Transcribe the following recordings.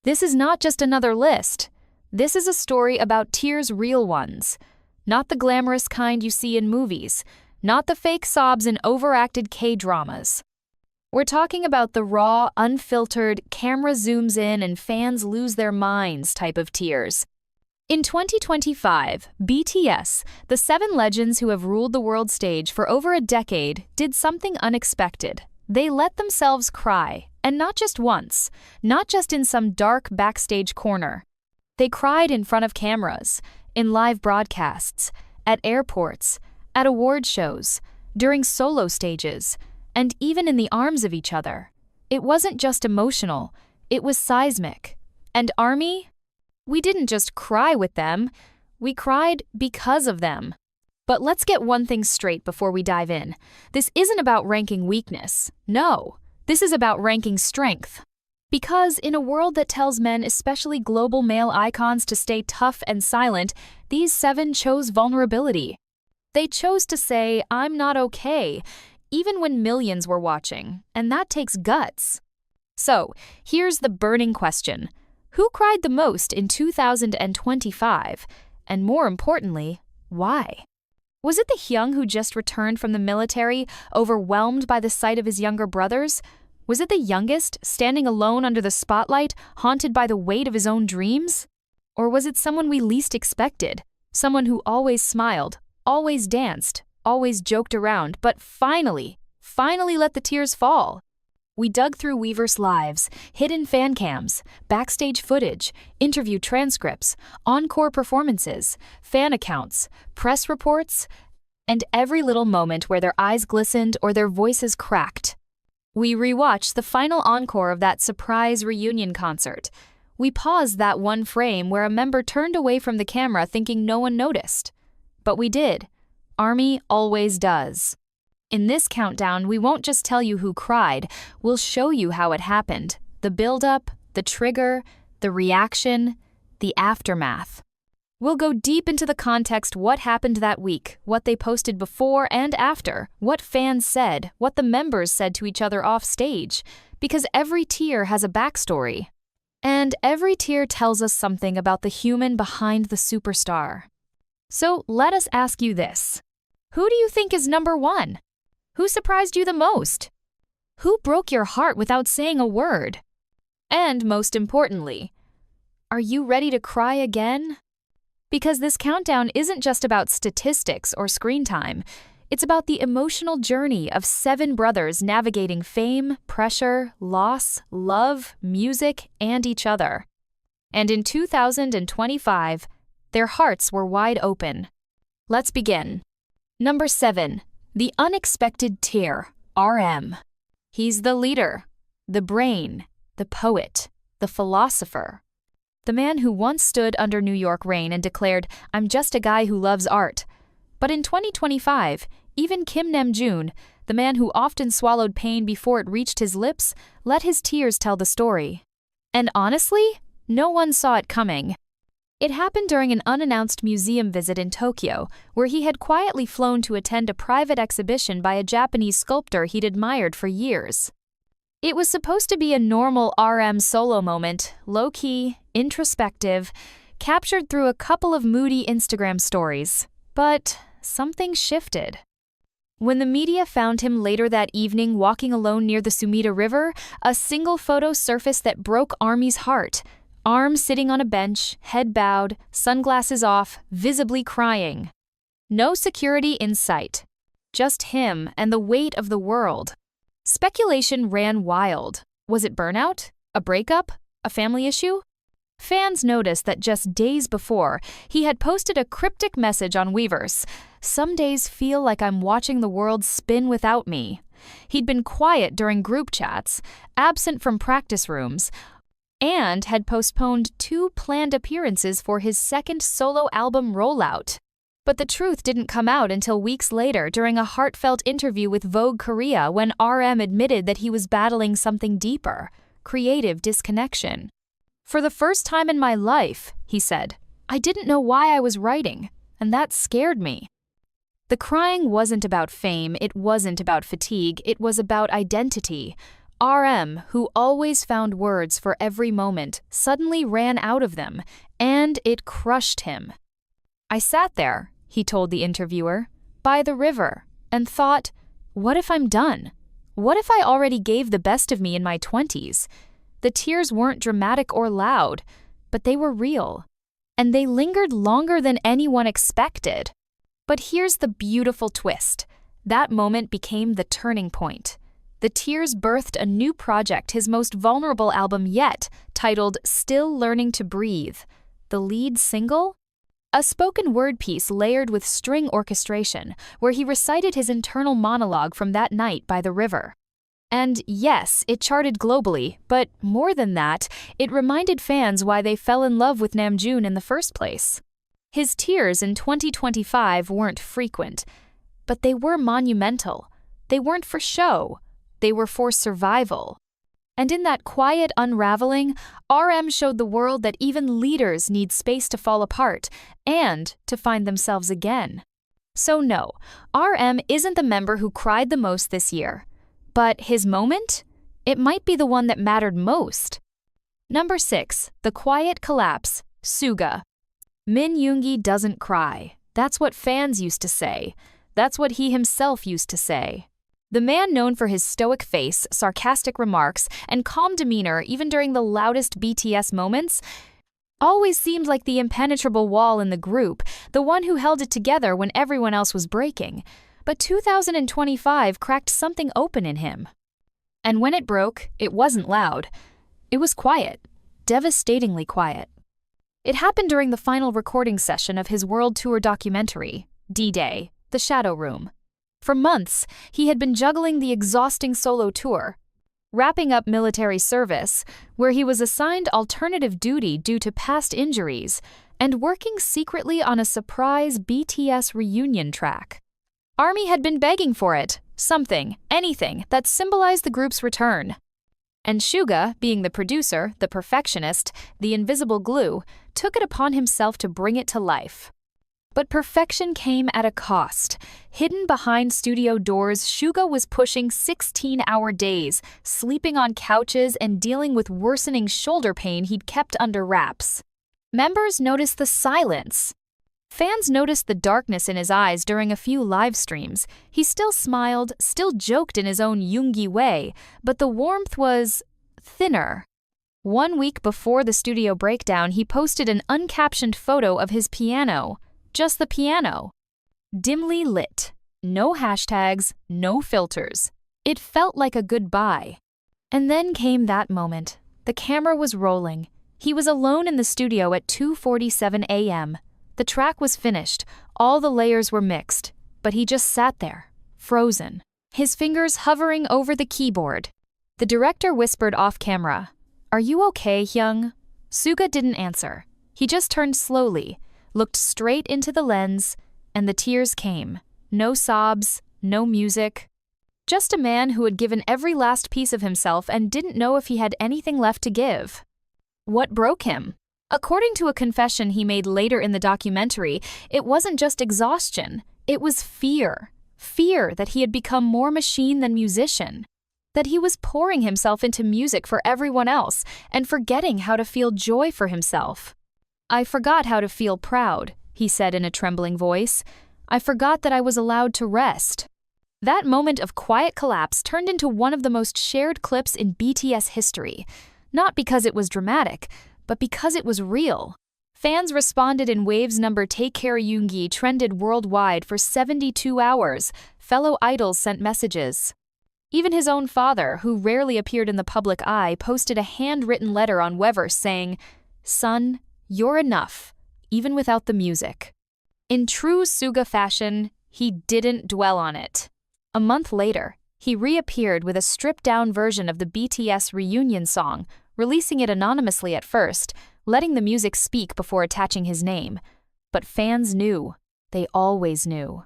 This is not just another list. This is a story about tears, real ones. Not the glamorous kind you see in movies, not the fake sobs in overacted K-dramas. We're talking about the raw, unfiltered, camera zooms in and fans lose their minds type of tears. In 2025, BTS, the 7 legends who have ruled the world stage for over a decade, did something unexpected. They let themselves cry, and not just once, not just in some dark backstage corner. They cried in front of cameras, in live broadcasts, at airports, at award shows, during solo stages, and even in the arms of each other. It wasn't just emotional, it was seismic. And ARMY? We didn't just cry with them, we cried because of them. But let's get one thing straight before we dive in. This isn't about ranking weakness. No, this is about ranking strength. Because in a world that tells men, especially global male icons, to stay tough and silent, these 7 chose vulnerability. They chose to say, "I'm not okay," even when millions were watching, and that takes guts. So, here's the burning question. Who cried the most in 2025? And more importantly, why? Was it the Hyung who just returned from the military, overwhelmed by the sight of his younger brothers? Was it the youngest, standing alone under the spotlight, haunted by the weight of his own dreams? Or was it someone we least expected? Someone who always smiled, always danced, always joked around, but finally let the tears fall? We dug through Weverse lives, hidden fan cams, backstage footage, interview transcripts, encore performances, fan accounts, press reports, and every little moment where their eyes glistened or their voices cracked. We rewatched the final encore of that surprise reunion concert. We paused that one frame where a member turned away from the camera thinking no one noticed. But we did. ARMY always does. In this countdown, we won't just tell you who cried, we'll show you how it happened. The build-up, the trigger, the reaction, the aftermath. We'll go deep into the context, what happened that week, what they posted before and after, what fans said, what the members said to each other off stage, because every tear has a backstory. And every tear tells us something about the human behind the superstar. So let us ask you this. Who do you think is number 1? Who surprised you the most? Who broke your heart without saying a word? And most importantly, are you ready to cry again? Because this countdown isn't just about statistics or screen time. It's about the emotional journey of 7 brothers navigating fame, pressure, loss, love, music, and each other. And in 2025, their hearts were wide open. Let's begin. Number 7. The unexpected tear, RM. He's the leader, the brain, the poet, the philosopher. The man who once stood under New York rain and declared, "I'm just a guy who loves art." But in 2025, even Kim Namjoon, the man who often swallowed pain before it reached his lips, let his tears tell the story. And honestly, no one saw it coming. It happened during an unannounced museum visit in Tokyo, where he had quietly flown to attend a private exhibition by a Japanese sculptor he'd admired for years. It was supposed to be a normal RM solo moment, low-key, introspective, captured through a couple of moody Instagram stories. But something shifted. When the media found him later that evening walking alone near the Sumida River, a single photo surfaced that broke ARMY's heart. Arm sitting on a bench, head bowed, sunglasses off, visibly crying. No security in sight. Just him and the weight of the world. Speculation ran wild. Was it burnout? A breakup? A family issue? Fans noticed that just days before, he had posted a cryptic message on Weverse. "Some days feel like I'm watching the world spin without me." He'd been quiet during group chats, absent from practice rooms, and had postponed 2 planned appearances for his second solo album rollout. But the truth didn't come out until weeks later during a heartfelt interview with Vogue Korea when RM admitted that he was battling something deeper, creative disconnection. "For the first time in my life," he said, "I didn't know why I was writing, and that scared me." The crying wasn't about fame, it wasn't about fatigue, it was about identity. RM, who always found words for every moment, suddenly ran out of them, and it crushed him. "I sat there," he told the interviewer, "by the river, and thought, what if I'm done? What if I already gave the best of me in my 20s? The tears weren't dramatic or loud, but they were real. And they lingered longer than anyone expected." But here's the beautiful twist. That moment became the turning point. The tears birthed a new project, his most vulnerable album yet, titled Still Learning to Breathe. The lead single? A spoken word piece layered with string orchestration, where he recited his internal monologue from that night by the river. And yes, it charted globally, but more than that, it reminded fans why they fell in love with Namjoon in the first place. His tears in 2025 weren't frequent, but they were monumental. They weren't for show. They were for survival. And in that quiet unraveling, RM showed the world that even leaders need space to fall apart and to find themselves again. So no, RM isn't the member who cried the most this year. But his moment? It might be the one that mattered most. Number 6, the quiet collapse, Suga. Min Yoongi doesn't cry. That's what fans used to say. That's what he himself used to say. The man known for his stoic face, sarcastic remarks, and calm demeanor even during the loudest BTS moments, always seemed like the impenetrable wall in the group, the one who held it together when everyone else was breaking. But 2025 cracked something open in him. And when it broke, it wasn't loud. It was quiet, devastatingly quiet. It happened during the final recording session of his world tour documentary, D-Day, The Shadow Room. For months, he had been juggling the exhausting solo tour, wrapping up military service, where he was assigned alternative duty due to past injuries, and working secretly on a surprise BTS reunion track. ARMY had been begging for it, something, anything, that symbolized the group's return. And Suga, being the producer, the perfectionist, the invisible glue, took it upon himself to bring it to life. But perfection came at a cost. Hidden behind studio doors, Suga was pushing 16-hour days, sleeping on couches and dealing with worsening shoulder pain he'd kept under wraps. Members noticed the silence. Fans noticed the darkness in his eyes during a few live streams. He still smiled, still joked in his own Yoongi way, but the warmth was thinner. 1 week before the studio breakdown, he posted an uncaptioned photo of his piano. Just the piano. Dimly lit. No hashtags, no filters. It felt like a goodbye. And then came that moment. The camera was rolling. He was alone in the studio at 2:47 a.m. The track was finished. All the layers were mixed. But he just sat there, frozen, his fingers hovering over the keyboard. The director whispered off camera, "Are you okay, Hyung?" Suga didn't answer. He just turned slowly, looked straight into the lens, and the tears came. No sobs, no music. Just a man who had given every last piece of himself and didn't know if he had anything left to give. What broke him? According to a confession he made later in the documentary, it wasn't just exhaustion, it was fear. Fear that he had become more machine than musician. That he was pouring himself into music for everyone else and forgetting how to feel joy for himself. "I forgot how to feel proud," he said in a trembling voice. "I forgot that I was allowed to rest." That moment of quiet collapse turned into one of the most shared clips in BTS history. Not because it was dramatic, but because it was real. Fans responded in waves. Take Care Yoongi trended worldwide for 72 hours. Fellow idols sent messages. Even his own father, who rarely appeared in the public eye, posted a handwritten letter on Weverse saying, "Son, you're enough, even without the music." In true Suga fashion, he didn't dwell on it. A month later, he reappeared with a stripped-down version of the BTS reunion song, releasing it anonymously at first, letting the music speak before attaching his name. But fans knew. They always knew.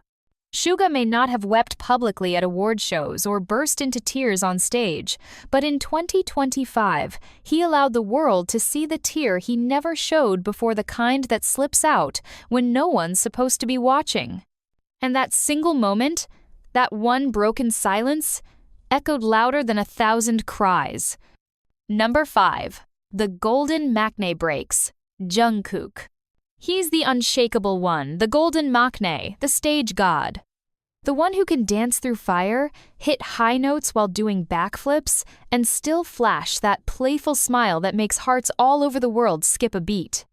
Suga may not have wept publicly at award shows or burst into tears on stage, but in 2025, he allowed the world to see the tear he never showed before, the kind that slips out when no one's supposed to be watching. And that single moment, that one broken silence, echoed louder than 1,000 cries. Number 5. The Golden Maknae Breaks. Jungkook. He's the unshakable one, the golden maknae, the stage god. The one who can dance through fire, hit high notes while doing backflips, and still flash that playful smile that makes hearts all over the world skip a beat.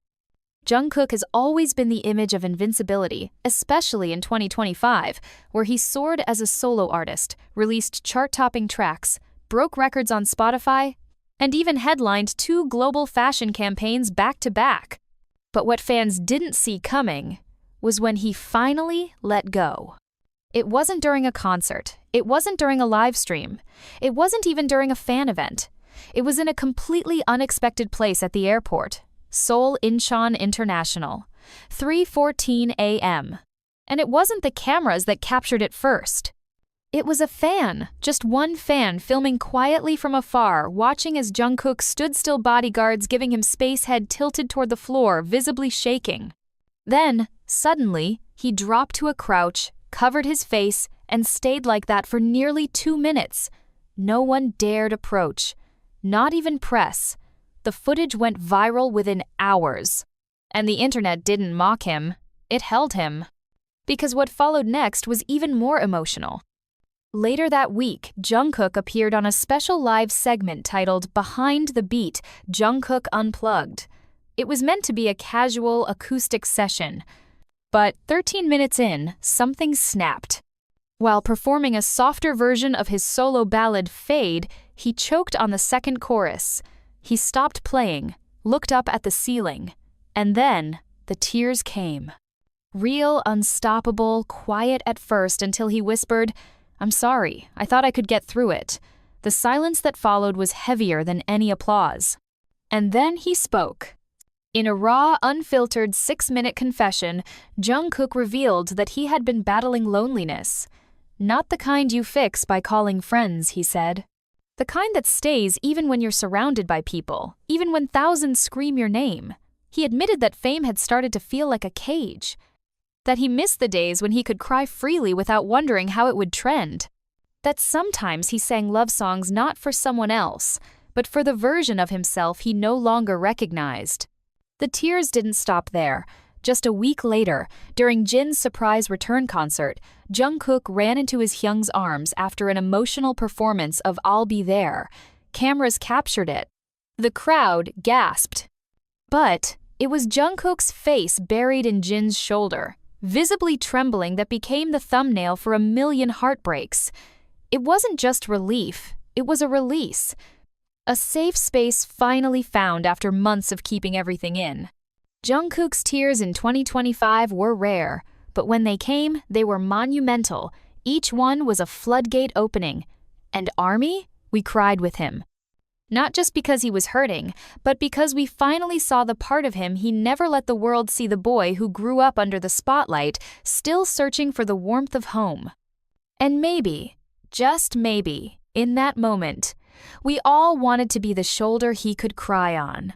Jungkook has always been the image of invincibility, especially in 2025, where he soared as a solo artist, released chart-topping tracks, broke records on Spotify, and even headlined 2 global fashion campaigns back-to-back. But what fans didn't see coming was when he finally let go. It wasn't during a concert. It wasn't during a live stream. It wasn't even during a fan event. It was in a completely unexpected place at the airport, Seoul Incheon International, 3:14 a.m. And it wasn't the cameras that captured it first. It was a fan, just one fan filming quietly from afar, watching as Jungkook stood still, bodyguards giving him space, head tilted toward the floor, visibly shaking. Then, suddenly, he dropped to a crouch, covered his face, and stayed like that for nearly 2 minutes. No one dared approach, not even press. The footage went viral within hours. And the internet didn't mock him, it held him. Because what followed next was even more emotional. Later that week, Jungkook appeared on a special live segment titled Behind the Beat, Jungkook Unplugged. It was meant to be a casual acoustic session. But 13 minutes in, something snapped. While performing a softer version of his solo ballad Fade, he choked on the second chorus. He stopped playing, looked up at the ceiling, and then the tears came. Real, unstoppable, quiet at first until he whispered, "I'm sorry, I thought I could get through it." The silence that followed was heavier than any applause. And then he spoke. In a raw, unfiltered 6-minute confession, Jungkook revealed that he had been battling loneliness. Not the kind you fix by calling friends, he said. The kind that stays even when you're surrounded by people, even when thousands scream your name. He admitted that fame had started to feel like a cage. That he missed the days when he could cry freely without wondering how it would trend. That sometimes he sang love songs not for someone else, but for the version of himself he no longer recognized. The tears didn't stop there. Just a week later, during Jin's surprise return concert, Jungkook ran into his Hyung's arms after an emotional performance of I'll Be There. Cameras captured it. The crowd gasped. But it was Jungkook's face buried in Jin's shoulder, visibly trembling, that became the thumbnail for 1,000,000 heartbreaks. It wasn't just relief, it was a release. A safe space finally found after months of keeping everything in. Jungkook's tears in 2025 were rare, but when they came, they were monumental. Each one was a floodgate opening. And ARMY? We cried with him. Not just because he was hurting, but because we finally saw the part of him he never let the world see, the boy who grew up under the spotlight, still searching for the warmth of home. And maybe, just maybe, in that moment, we all wanted to be the shoulder he could cry on.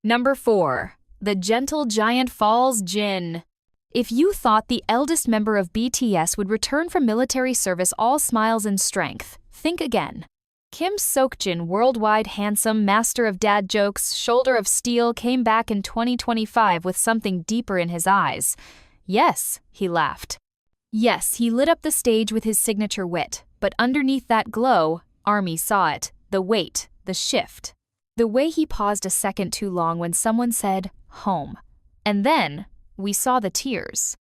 Number 4. The Gentle Giant Falls, Jin. If you thought the eldest member of BTS would return from military service all smiles and strength, think again. Kim Seokjin, worldwide handsome, master of dad jokes, shoulder of steel, came back in 2025 with something deeper in his eyes. Yes, he laughed. Yes, he lit up the stage with his signature wit, but underneath that glow, ARMY saw it, the weight, the shift. The way he paused a second too long when someone said, home. And then, we saw the tears.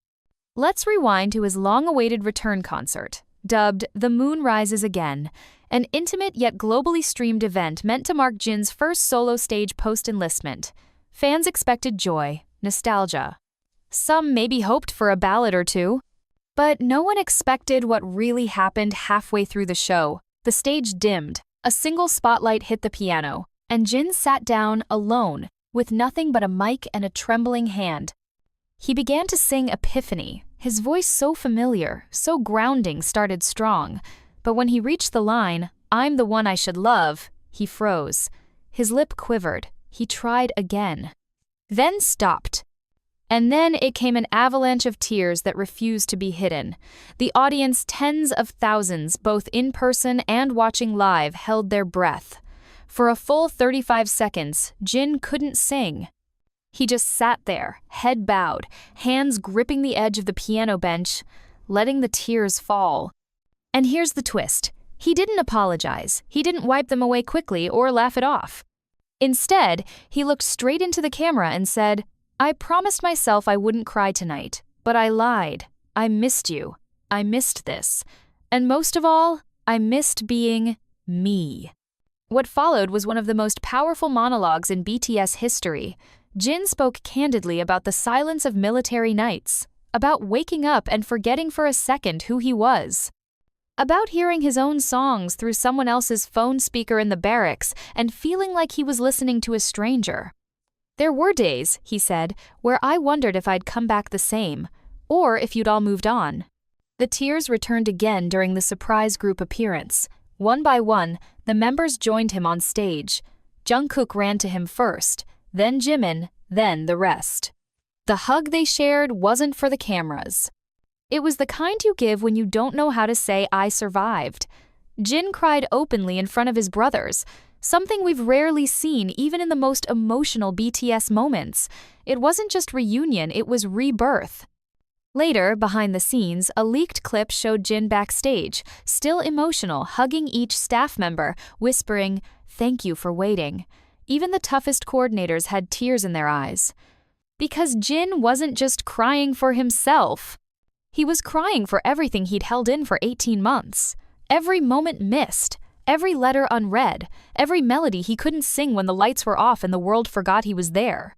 Let's rewind to his long-awaited return concert, dubbed The Moon Rises Again, an intimate yet globally streamed event meant to mark Jin's first solo stage post-enlistment. Fans expected joy, nostalgia. Some maybe hoped for a ballad or two. But no one expected what really happened halfway through the show. The stage dimmed, a single spotlight hit the piano, and Jin sat down alone, with nothing but a mic and a trembling hand. He began to sing Epiphany. His voice, so familiar, so grounding, started strong. But when he reached the line, I'm the one I should love, he froze. His lip quivered. He tried again. Then stopped. And then it came an avalanche of tears that refused to be hidden. The audience, tens of thousands, both in person and watching live, held their breath. For a full 35 seconds, Jin couldn't sing. He just sat there, head bowed, hands gripping the edge of the piano bench, letting the tears fall. And here's the twist. He didn't apologize. He didn't wipe them away quickly or laugh it off. Instead, he looked straight into the camera and said, "I promised myself I wouldn't cry tonight, but I lied. I missed you. I missed this. And most of all, I missed being me." What followed was one of the most powerful monologues in BTS history. Jin spoke candidly about the silence of military nights, about waking up and forgetting for a second who he was, about hearing his own songs through someone else's phone speaker in the barracks and feeling like he was listening to a stranger. "There were days," he said, "where I wondered if I'd come back the same, or if you'd all moved on." The tears returned again during the surprise group appearance. One by one, the members joined him on stage. Jungkook ran to him first, then Jimin, then the rest. The hug they shared wasn't for the cameras. It was the kind you give when you don't know how to say "I survived." Jin cried openly in front of his brothers, something we've rarely seen even in the most emotional BTS moments. It wasn't just reunion, it was rebirth. Later, behind the scenes, a leaked clip showed Jin backstage, still emotional, hugging each staff member, whispering, "Thank you for waiting." Even the toughest coordinators had tears in their eyes. Because Jin wasn't just crying for himself. He was crying for everything he'd held in for 18 months. Every moment missed, every letter unread, every melody he couldn't sing when the lights were off and the world forgot he was there.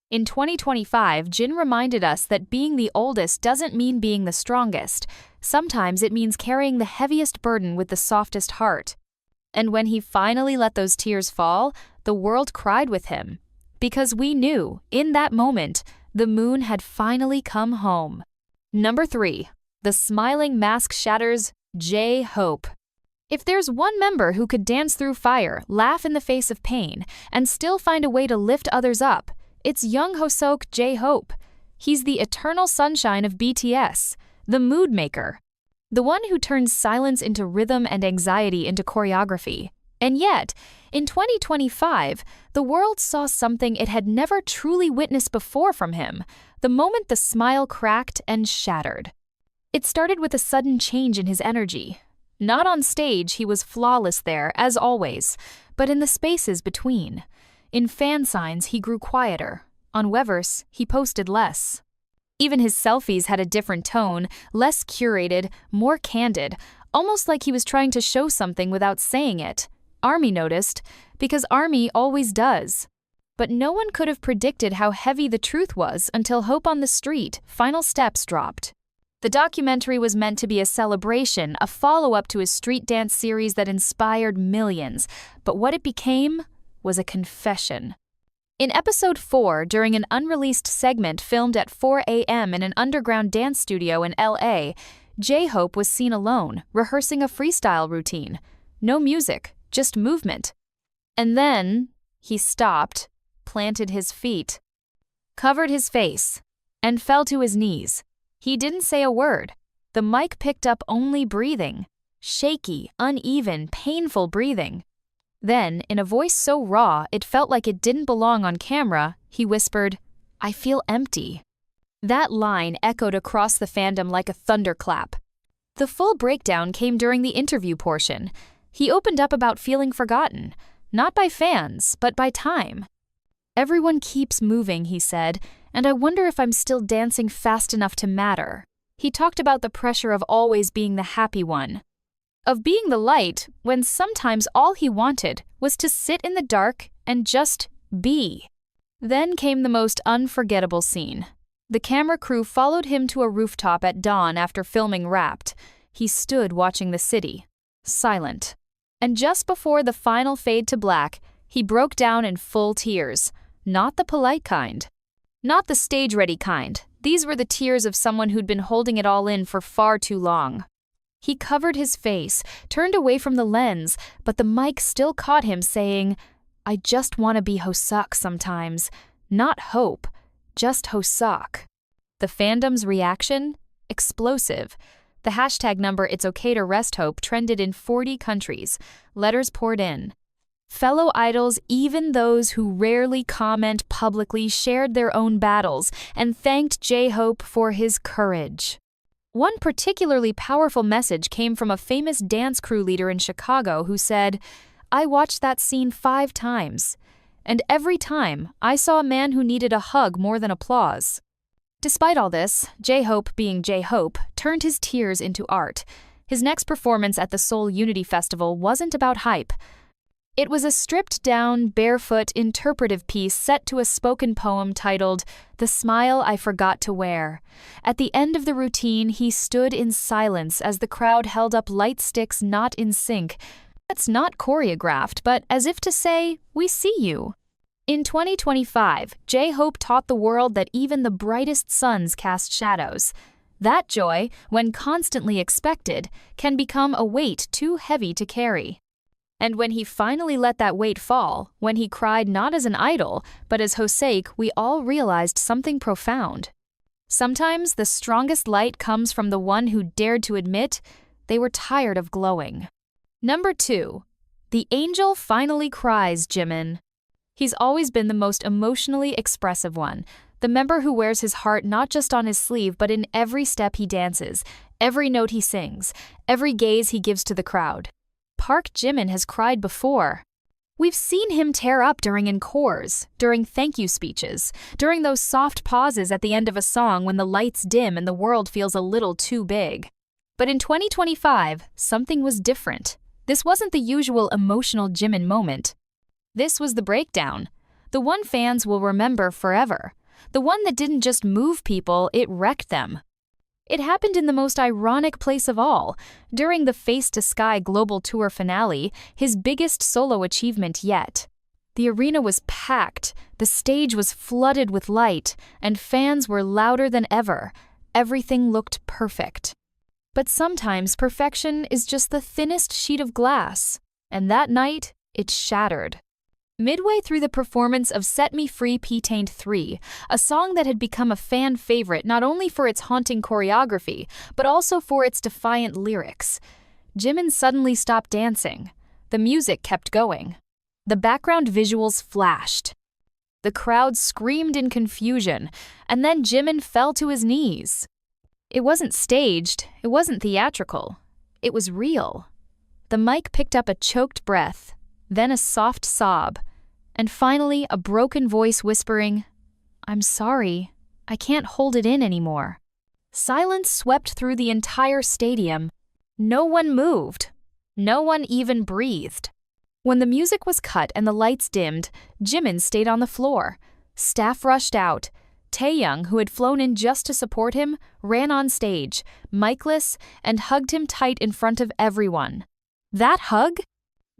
In 2025, Jin reminded us that being the oldest doesn't mean being the strongest. Sometimes it means carrying the heaviest burden with the softest heart. And when he finally let those tears fall, the world cried with him. Because we knew, in that moment, the moon had finally come home. Number 3. The smiling mask shatters, J-Hope. If there's one member who could dance through fire, laugh in the face of pain, and still find a way to lift others up, it's young Hoseok J-Hope. He's the eternal sunshine of BTS, the mood maker, the one who turns silence into rhythm and anxiety into choreography. And yet, in 2025, the world saw something it had never truly witnessed before from him, the moment the smile cracked and shattered. It started with a sudden change in his energy. Not on stage, he was flawless there, as always, but in the spaces between. In fan signs, he grew quieter. On Weverse, he posted less. Even his selfies had a different tone, less curated, more candid, almost like he was trying to show something without saying it. ARMY noticed, because ARMY always does. But no one could have predicted how heavy the truth was until Hope on the Street, Final Steps dropped. The documentary was meant to be a celebration, a follow-up to his street dance series that inspired millions, but what it became was a confession. In episode 4, during an unreleased segment filmed at 4 a.m. in an underground dance studio in LA, J-Hope was seen alone, rehearsing a freestyle routine. No music, just movement. And then, he stopped, planted his feet, covered his face, and fell to his knees. He didn't say a word. The mic picked up only breathing. Shaky, uneven, painful breathing. Then, in a voice so raw it felt like it didn't belong on camera, he whispered, "I feel empty." That line echoed across the fandom like a thunderclap. The full breakdown came during the interview portion. He opened up about feeling forgotten, not by fans, but by time. "Everyone keeps moving," he said, "and I wonder if I'm still dancing fast enough to matter." He talked about the pressure of always being the happy one, of being the light when sometimes all he wanted was to sit in the dark and just be. Then came the most unforgettable scene. The camera crew followed him to a rooftop at dawn after filming Wrapped. He stood watching the city, silent. And just before the final fade to black, he broke down in full tears. Not the polite kind. Not the stage-ready kind. These were the tears of someone who'd been holding it all in for far too long. He covered his face, turned away from the lens, but the mic still caught him saying, "I just want to be Hoseok sometimes, not Hope. Just Hoseok. The fandom's reaction? Explosive. The hashtag number It's Okay to Rest Hope trended in 40 countries. Letters poured in. Fellow idols, even those who rarely comment publicly, shared their own battles and thanked J-Hope for his courage. One particularly powerful message came from a famous dance crew leader in Chicago who said, "I watched that scene 5 times, and every time I saw a man who needed a hug more than applause." Despite all this, J-Hope, being J-Hope, turned his tears into art. His next performance at the Seoul Unity Festival wasn't about hype. It was a stripped-down, barefoot, interpretive piece set to a spoken poem titled, "The Smile I Forgot to Wear." At the end of the routine, he stood in silence as the crowd held up light sticks not in sync. That's not choreographed, but as if to say, "We see you." In 2025, J-Hope taught the world that even the brightest suns cast shadows. That joy, when constantly expected, can become a weight too heavy to carry. And when he finally let that weight fall, when he cried not as an idol, but as Hoseok, we all realized something profound. Sometimes the strongest light comes from the one who dared to admit they were tired of glowing. Number 2. The Angel Finally Cries, Jimin. He's always been the most emotionally expressive one, the member who wears his heart not just on his sleeve but in every step he dances, every note he sings, every gaze he gives to the crowd. Park Jimin has cried before. We've seen him tear up during encores, during thank you speeches, during those soft pauses at the end of a song when the lights dim and the world feels a little too big. But in 2025, something was different. This wasn't the usual emotional Jimin moment. This was the breakdown, the one fans will remember forever, the one that didn't just move people, it wrecked them. It happened in the most ironic place of all, during the Face to Sky Global Tour finale, his biggest solo achievement yet. The arena was packed, the stage was flooded with light, and fans were louder than ever. Everything looked perfect. But sometimes perfection is just the thinnest sheet of glass, and that night, it shattered. Midway through the performance of Set Me Free P-Tained 3, a song that had become a fan favorite not only for its haunting choreography, but also for its defiant lyrics, Jimin suddenly stopped dancing. The music kept going. The background visuals flashed. The crowd screamed in confusion, and then Jimin fell to his knees. It wasn't staged, it wasn't theatrical. It was real. The mic picked up a choked breath, then a soft sob, and finally a broken voice whispering, "I'm sorry, I can't hold it in anymore." Silence swept through the entire stadium. No one moved. No one even breathed. When the music was cut and the lights dimmed, Jimin stayed on the floor. Staff rushed out. Taeyoung, who had flown in just to support him, ran on stage, micless, and hugged him tight in front of everyone. That hug?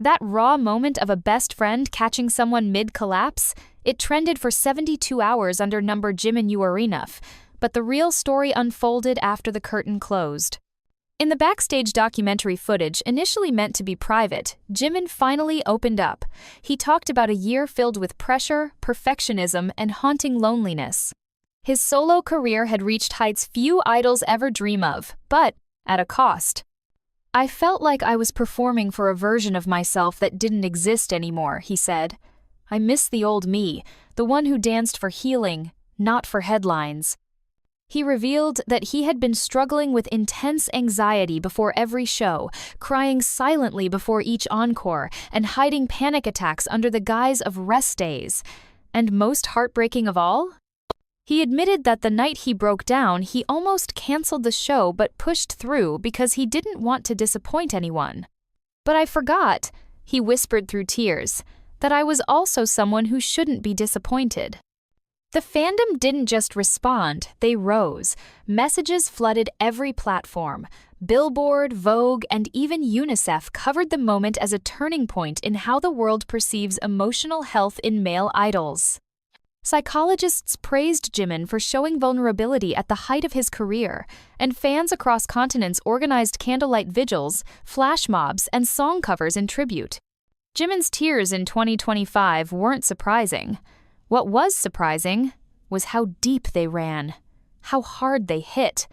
That raw moment of a best friend catching someone mid-collapse, it trended for 72 hours under number Jimin You Are Enough, but the real story unfolded after the curtain closed. In the backstage documentary footage, initially meant to be private, Jimin finally opened up. He talked about a year filled with pressure, perfectionism, and haunting loneliness. His solo career had reached heights few idols ever dream of, but at a cost. "I felt like I was performing for a version of myself that didn't exist anymore," he said. "I miss the old me, the one who danced for healing, not for headlines." He revealed that he had been struggling with intense anxiety before every show, crying silently before each encore, and hiding panic attacks under the guise of rest days. And most heartbreaking of all? He admitted that the night he broke down, he almost canceled the show but pushed through because he didn't want to disappoint anyone. "But I forgot," he whispered through tears, "that I was also someone who shouldn't be disappointed." The fandom didn't just respond, they rose. Messages flooded every platform. Billboard, Vogue, and even UNICEF covered the moment as a turning point in how the world perceives emotional health in male idols. Psychologists praised Jimin for showing vulnerability at the height of his career, and fans across continents organized candlelight vigils, flash mobs, and song covers in tribute. Jimin's tears in 2025 weren't surprising. What was surprising? was how deep they ran, how hard they hit,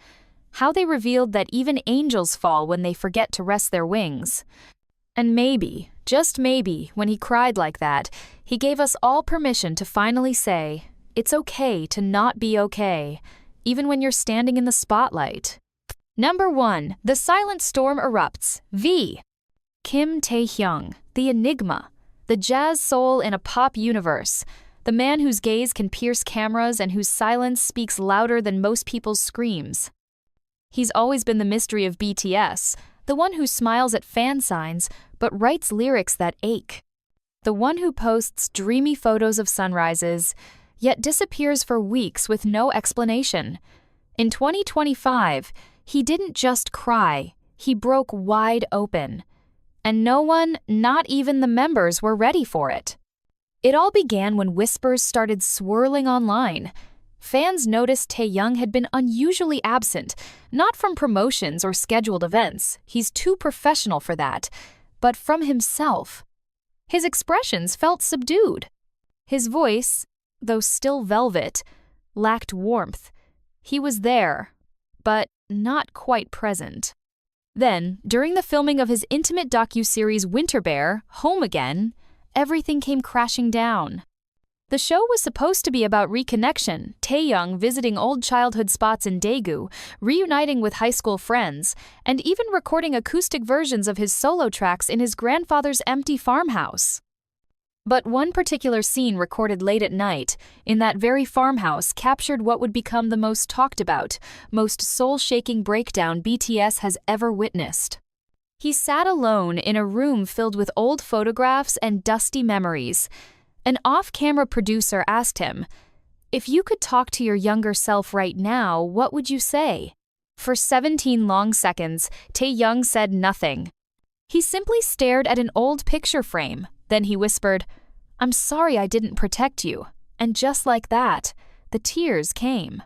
how they revealed that even angels fall when they forget to rest their wings. And maybe, just maybe, when he cried like that, he gave us all permission to finally say, it's okay to not be okay, even when you're standing in the spotlight. Number 1. The silent storm erupts. V. Kim Taehyung, the enigma, the jazz soul in a pop universe, the man whose gaze can pierce cameras and whose silence speaks louder than most people's screams. He's always been the mystery of BTS, the one who smiles at fan signs but writes lyrics that ache. The one who posts dreamy photos of sunrises, yet disappears for weeks with no explanation. In 2025, he didn't just cry, he broke wide open. And no one, not even the members, were ready for it. It all began when whispers started swirling online. Fans noticed Taehyung had been unusually absent, not from promotions or scheduled events, he's too professional for that, but from himself. His expressions felt subdued. His voice, though still velvet, lacked warmth. He was there, but not quite present. Then, during the filming of his intimate docuseries Winter Bear, Home Again, everything came crashing down. The show was supposed to be about reconnection, Taehyung visiting old childhood spots in Daegu, reuniting with high school friends, and even recording acoustic versions of his solo tracks in his grandfather's empty farmhouse. But one particular scene recorded late at night, in that very farmhouse, captured what would become the most talked about, most soul-shaking breakdown BTS has ever witnessed. He sat alone in a room filled with old photographs and dusty memories. An off-camera producer asked him, "If you could talk to your younger self right now, what would you say?" For 17 long seconds, Taehyung said nothing. He simply stared at an old picture frame. Then he whispered, "I'm sorry I didn't protect you." And just like that, the tears came.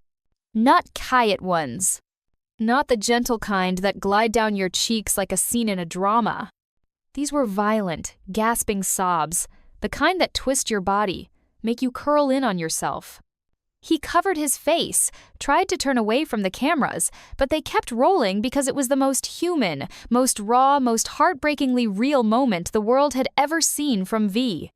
Not quiet ones. Not the gentle kind that glide down your cheeks like a scene in a drama. These were violent, gasping sobs, the kind that twist your body, make you curl in on yourself. He covered his face, tried to turn away from the cameras, but they kept rolling because it was the most human, most raw, most heartbreakingly real moment the world had ever seen from V.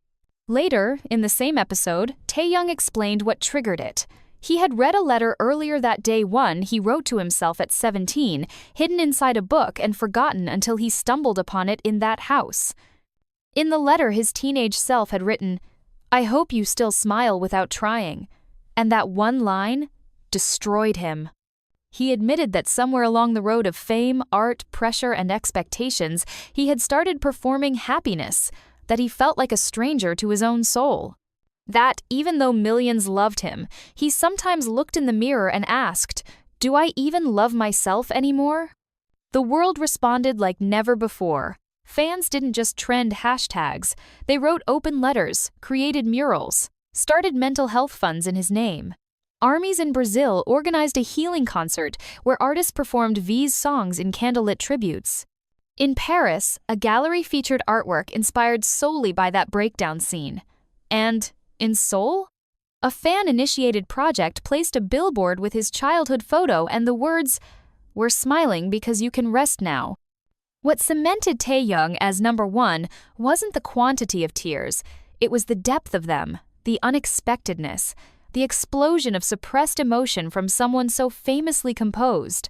Later, in the same episode, Taehyung explained what triggered it. He had read a letter earlier that day he wrote to himself at 17, hidden inside a book and forgotten until he stumbled upon it in that house. In the letter, his teenage self had written, "I hope you still smile without trying." And that one line destroyed him. He admitted that somewhere along the road of fame, art, pressure, and expectations, he had started performing happiness, that he felt like a stranger to his own soul. That, even though millions loved him, he sometimes looked in the mirror and asked, "Do I even love myself anymore?" The world responded like never before. Fans didn't just trend hashtags, they wrote open letters, created murals, started mental health funds in his name. Armies in Brazil organized a healing concert where artists performed V's songs in candlelit tributes. In Paris, a gallery featured artwork inspired solely by that breakdown scene. And in Seoul, a fan-initiated project placed a billboard with his childhood photo and the words, "We're smiling because you can rest now." What cemented Taehyung as number one wasn't the quantity of tears, it was the depth of them, the unexpectedness, the explosion of suppressed emotion from someone so famously composed.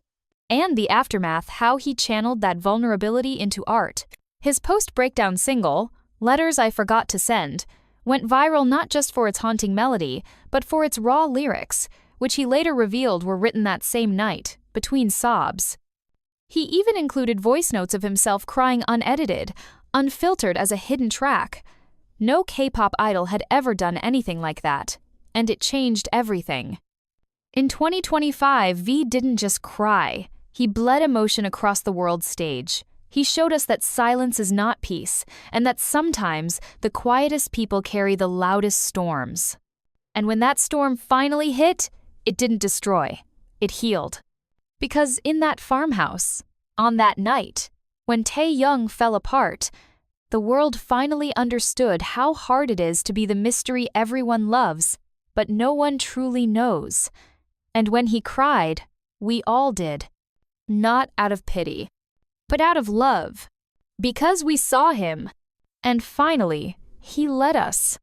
And the aftermath, how he channeled that vulnerability into art. His post-breakdown single, Letters I Forgot to Send, went viral not just for its haunting melody, but for its raw lyrics, which he later revealed were written that same night, between sobs. He even included voice notes of himself crying unedited, unfiltered as a hidden track. No K-pop idol had ever done anything like that, and it changed everything. In 2025, V didn't just cry, he bled emotion across the world stage. He showed us that silence is not peace, and that sometimes the quietest people carry the loudest storms. And when that storm finally hit, it didn't destroy, it healed. Because in that farmhouse, on that night, when Taehyung fell apart, the world finally understood how hard it is to be the mystery everyone loves, but no one truly knows. And when he cried, we all did. Not out of pity, but out of love. Because we saw him. And finally, he let us.